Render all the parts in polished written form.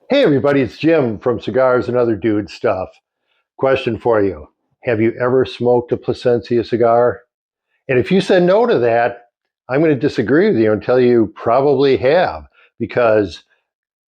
Hey everybody, it's Jim from Cigars and Other Dude Stuff. Question for you. Have you ever smoked a Plasencia cigar? And if you said no to that, I'm going to disagree with you and tell you probably have, because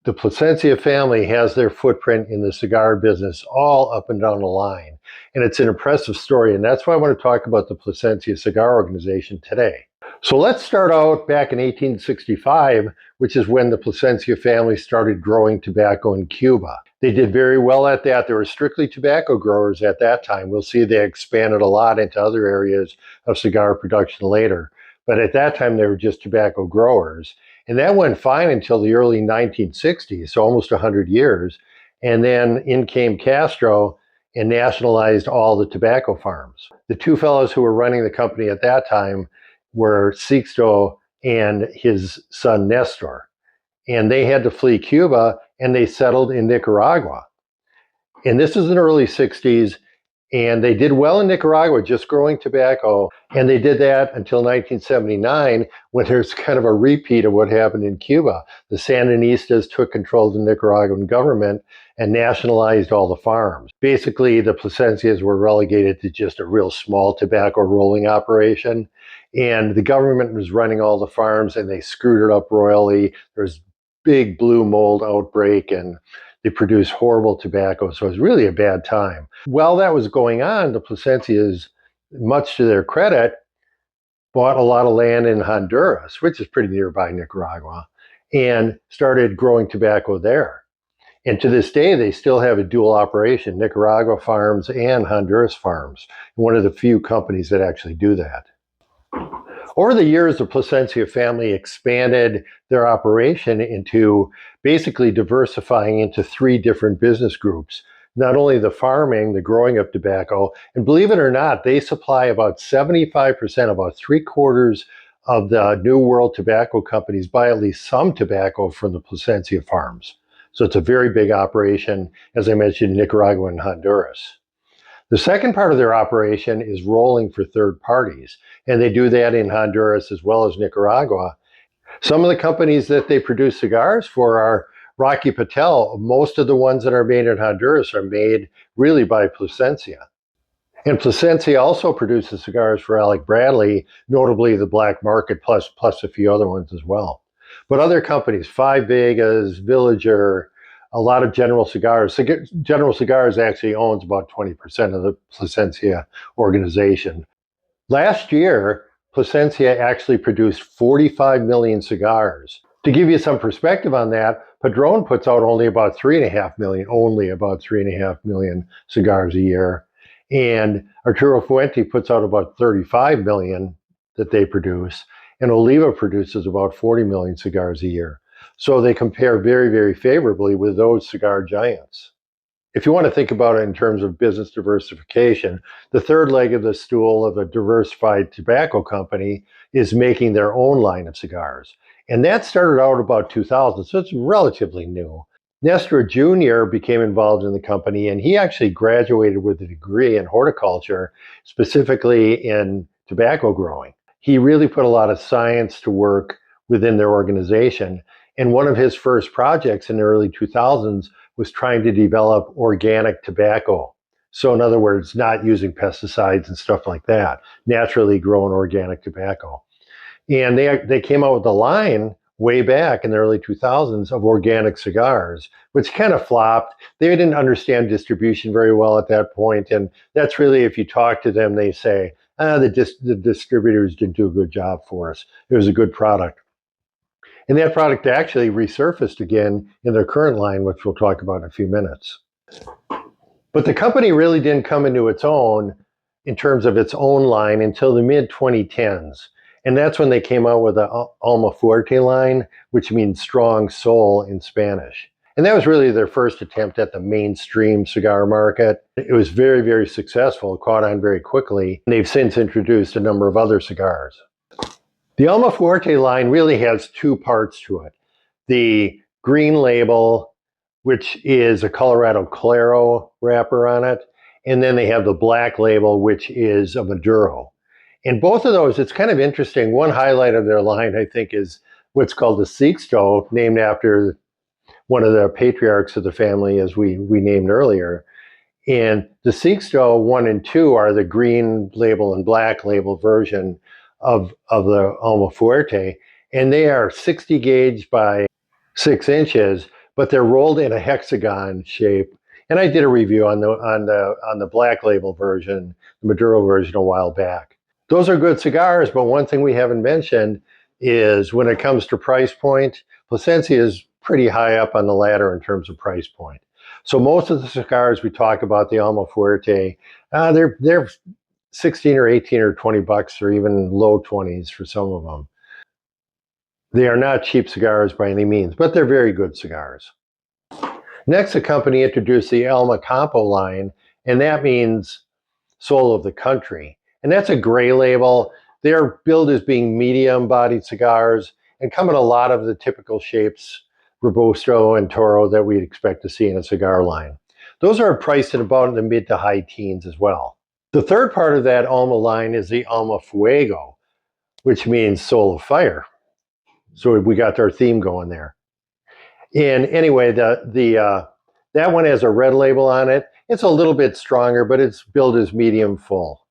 the Plasencia family has their footprint in the cigar business all up and down the line. And it's an impressive story, and that's why I want to talk about the Plasencia Cigar Organization today. So let's start out back in 1865, which is when the Plasencia family started growing tobacco in Cuba. They did very well at that. They were strictly tobacco growers at that time. We'll see they expanded a lot into other areas of cigar production later. But at that time, they were just tobacco growers. And that went fine until the early 1960s, so almost 100 years. And then in came Castro and nationalized all the tobacco farms. The two fellows who were running the company at that time were Sixto and his son Nestor. And they had to flee Cuba and they settled in Nicaragua. And this is in the early 60s. And they did well in Nicaragua, just growing tobacco. And they did that until 1979, when there's kind of a repeat of what happened in Cuba. The Sandinistas took control of the Nicaraguan government and nationalized all the farms. Basically, the Plasencias were relegated to just a real small tobacco rolling operation. And the government was running all the farms, and they screwed it up royally. There was big blue mold outbreak, and they produced horrible tobacco, so it was really a bad time. While that was going on, the Plasencias, much to their credit, bought a lot of land in Honduras, which is pretty nearby Nicaragua, and started growing tobacco there. And to this day, they still have a dual operation, Nicaragua farms and Honduras farms. One of the few companies that actually do that. Over the years, the Plasencia family expanded their operation into basically diversifying into three different business groups. Not only the farming, the growing of tobacco, and believe it or not, they supply about 75%, about 3/4 of the New World tobacco companies buy at least some tobacco from the Plasencia farms. So it's a very big operation, as I mentioned, Nicaragua and Honduras. The second part of their operation is rolling for third parties, and they do that in Honduras as well as Nicaragua. Some of the companies that they produce cigars for are Rocky Patel. Most of the ones that are made in Honduras are made really by Plasencia. And Plasencia also produces cigars for Alec Bradley, notably the Black Market plus a few other ones as well. But other companies, Five Vegas, Villager, a lot of General Cigars. General Cigars actually owns about 20% of the Plasencia organization. Last year, Plasencia actually produced 45 million cigars. To give you some perspective on that, Padron puts out only about 3.5 million cigars a year. And Arturo Fuente puts out about 35 million that they produce. And Oliva produces about 40 million cigars a year. So they compare very, very favorably with those cigar giants. If you want to think about it in terms of business diversification, the third leg of the stool of a diversified tobacco company is making their own line of cigars. And that started out about 2000, so it's relatively new. Nestor Jr. became involved in the company, and he actually graduated with a degree in horticulture, specifically in tobacco growing. He really put a lot of science to work within their organization. And one of his first projects in the early 2000s was trying to develop organic tobacco. So in other words, not using pesticides and stuff like that, naturally grown organic tobacco. And they came out with a line way back in the early 2000s of organic cigars, which kind of flopped. They didn't understand distribution very well at that point. And that's really, if you talk to them, they say, the distributors didn't do a good job for us. It was a good product. And that product actually resurfaced again in their current line, which we'll talk about in a few minutes. But the company really didn't come into its own in terms of its own line until the mid-2010s. And that's when they came out with the Alma Fuerte line, which means strong soul in Spanish. And that was really their first attempt at the mainstream cigar market. It was very, very successful, caught on very quickly. And they've since introduced a number of other cigars. The Alma Fuerte line really has two parts to it. The green label, which is a Colorado Claro wrapper on it, and then they have the black label, which is a Maduro. And both of those, it's kind of interesting. One highlight of their line, I think, is what's called the Sixto, named after one of the patriarchs of the family, as we named earlier. And the Sixto 1 and 2 are the green label and black label version of the Alma Fuerte. And they are 60 gauge by 6 inches, but they're rolled in a hexagon shape. And I did a review on the black label version, the Maduro version, a while back. Those are good cigars, but one thing we haven't mentioned is when it comes to price point, Plasencia is pretty high up on the ladder in terms of price point. So most of the cigars we talk about, the Alma Fuerte, they're 16 or 18 or 20 bucks, or even low 20s for some of them. They are not cheap cigars by any means, but they're very good cigars. Next, the company introduced the Alma Campo line, and that means soul of the country. And that's a gray label. They're billed as being medium-bodied cigars and come in a lot of the typical shapes, Robusto and Toro, that we'd expect to see in a cigar line. Those are priced at about in the mid to high teens as well. The third part of that Alma line is the Alma Fuego, which means soul of fire. So we got our theme going there. And anyway, that one has a red label on it. It's a little bit stronger, but it's billed as medium full.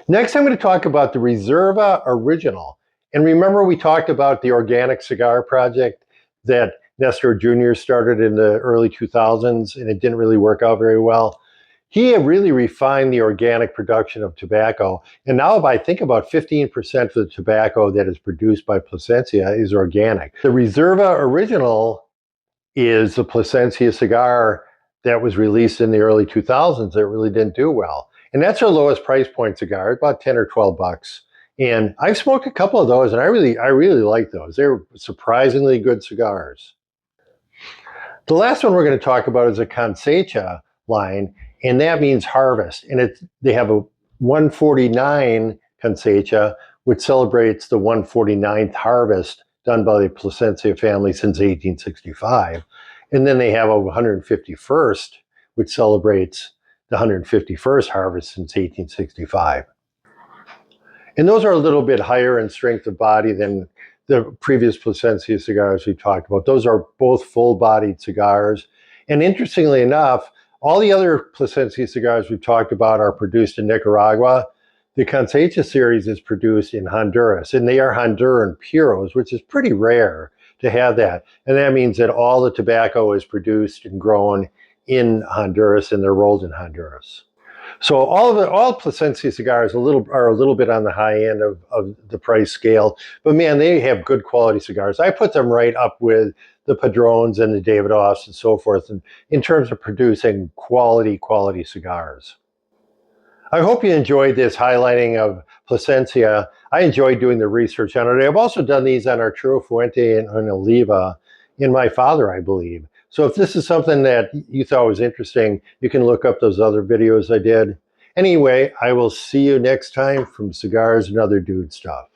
Next, I'm going to talk about the Reserva Original. And remember, we talked about the organic cigar project that Nestor Jr. started in the early 2000s, and it didn't really work out very well. He really refined the organic production of tobacco. And now I think about 15% of the tobacco that is produced by Plasencia is organic. The Reserva Original is the Plasencia cigar that was released in the early 2000s that really didn't do well. And that's our lowest price point cigar, about 10 or 12 bucks. And I've smoked a couple of those, and I really like those. They're surprisingly good cigars. The last one we're going to talk about is a Cosecha line, and that means harvest. And they have a 149 Cosecha, which celebrates the 149th harvest done by the Plasencia family since 1865. And then they have a 151st, which celebrates the 151st harvest since 1865. And those are a little bit higher in strength of body than the previous Plasencia cigars we talked about. Those are both full-bodied cigars. And interestingly enough, all the other Plasencia cigars we've talked about are produced in Nicaragua. The Cosecha series is produced in Honduras, and they are Honduran puros, which is pretty rare to have that. And that means that all the tobacco is produced and grown in Honduras, and they're rolled in Honduras. So all Plasencia cigars are a little bit on the high end of the price scale, but man, they have good quality cigars. I put them right up with the Padrones and the Davidoffs and so forth in terms of producing quality cigars. I hope you enjoyed this highlighting of Plasencia. I enjoyed doing the research on it. I've also done these on Arturo Fuente and on Oliva in my father, I believe. So if this is something that you thought was interesting, you can look up those other videos I did. Anyway, I will see you next time from Cigars and Other Dude Stuff.